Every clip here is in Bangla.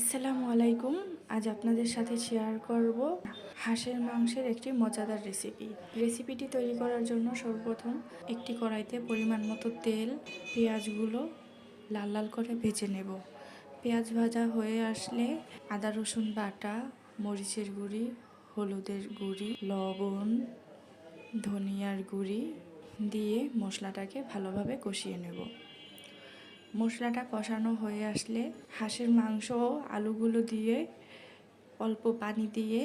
আসসালামু আলাইকুম। আজ আপনাদের সাথে শেয়ার করব হাঁসের মাংসের একটি মজাদার রেসিপিটি তৈরি করার জন্য সর্বপ্রথম একটি কড়াইতে পরিমাণ মতো তেল, পেঁয়াজগুলো লাল লাল করে ভেজে নেব। পেঁয়াজ ভাজা হয়ে আসলে আদা রসুন বাটা, মরিচের গুঁড়ি, হলুদের গুঁড়ি, লবণ, ধনিয়ার গুঁড়ি দিয়ে মশলাটাকে ভালোভাবে কষিয়ে নেব। মশলাটা কষানো হয়ে আসলে হাঁসের মাংস ও আলুগুলো দিয়ে অল্প পানি দিয়ে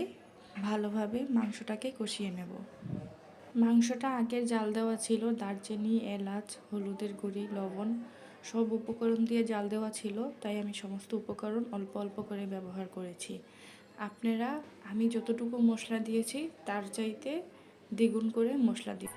ভালোভাবে মাংসটাকে কষিয়ে নেব। মাংসটা আগের জাল দেওয়া ছিল, দারচিনি, এলাচ, হলুদের গুঁড়ি, লবণ সব উপকরণ দিয়ে জাল দেওয়া ছিল, তাই আমি সমস্ত উপকরণ অল্প অল্প করে ব্যবহার করেছি। আপনারা আমি যতটুকু মশলা দিয়েছি তার চাইতে দ্বিগুণ করে মশলা দিন।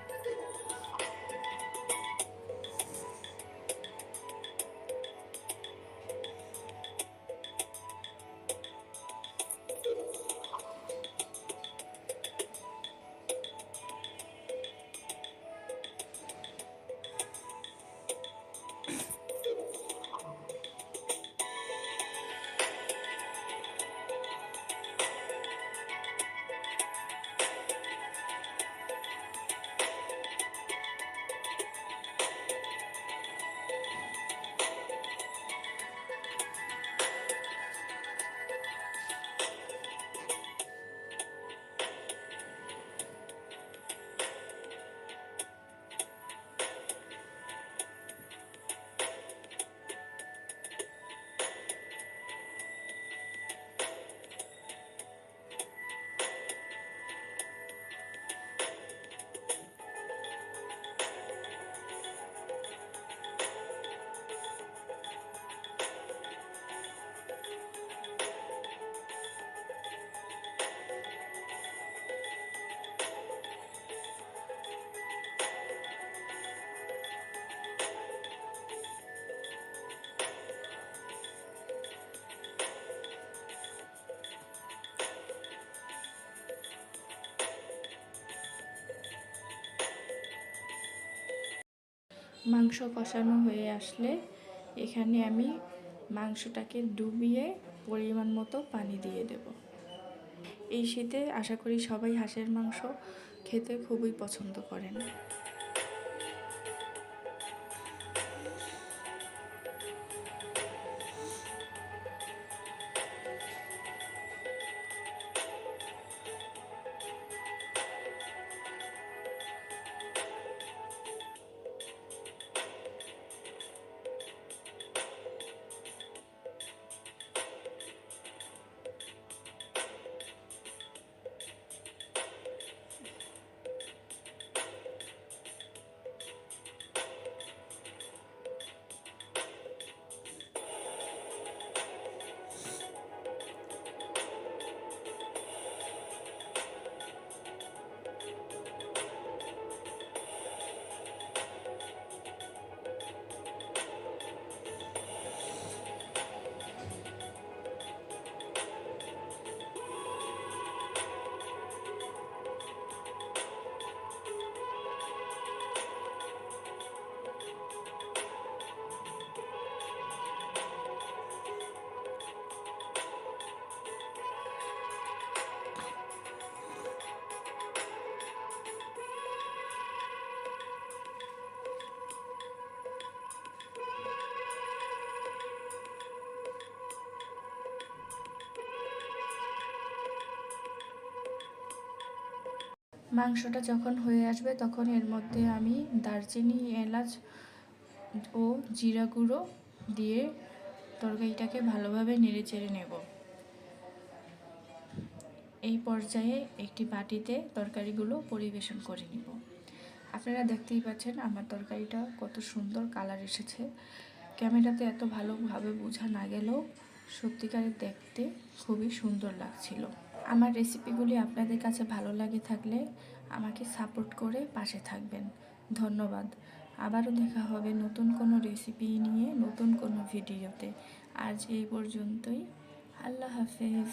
মাংস কষানো হয়ে আসলে এখানে আমি মাংসটাকে ডুবিয়ে পরিমাণ মতো পানি দিয়ে দেব। এই শীতে আশা করি সবাই হাঁসের মাংস খেতে খুবই পছন্দ করেন। মাংসটা যখন হয়ে আসবে তখন এর মধ্যে আমি দারচিনি, এলাচ ও জিরা গুঁড়ো দিয়ে তরকারিটাকে ভালোভাবে নেড়েচেড়ে নেব। এই পর্যায়ে একটি বাটিতে তরকারিগুলো পরিবেশন করে নিব। আপনারা দেখতেই পাচ্ছেন আমার তরকারিটা কত সুন্দর কালার এসেছে। ক্যামেরাতে এত ভালোভাবে বোঝা না গেলেও সত্যিকারের দেখতে খুবই সুন্দর লাগছিল। আমার রেসিপিগুলি আপনাদের কাছে ভালো লাগে থাকলে আমাকে সাপোর্ট করে পাশে থাকবেন। ধন্যবাদ। আবারও দেখা হবে নতুন কোনো রেসিপি নিয়ে নতুন কোনো ভিডিওতে। আজ এই পর্যন্তই। আল্লাহ হাফেজ।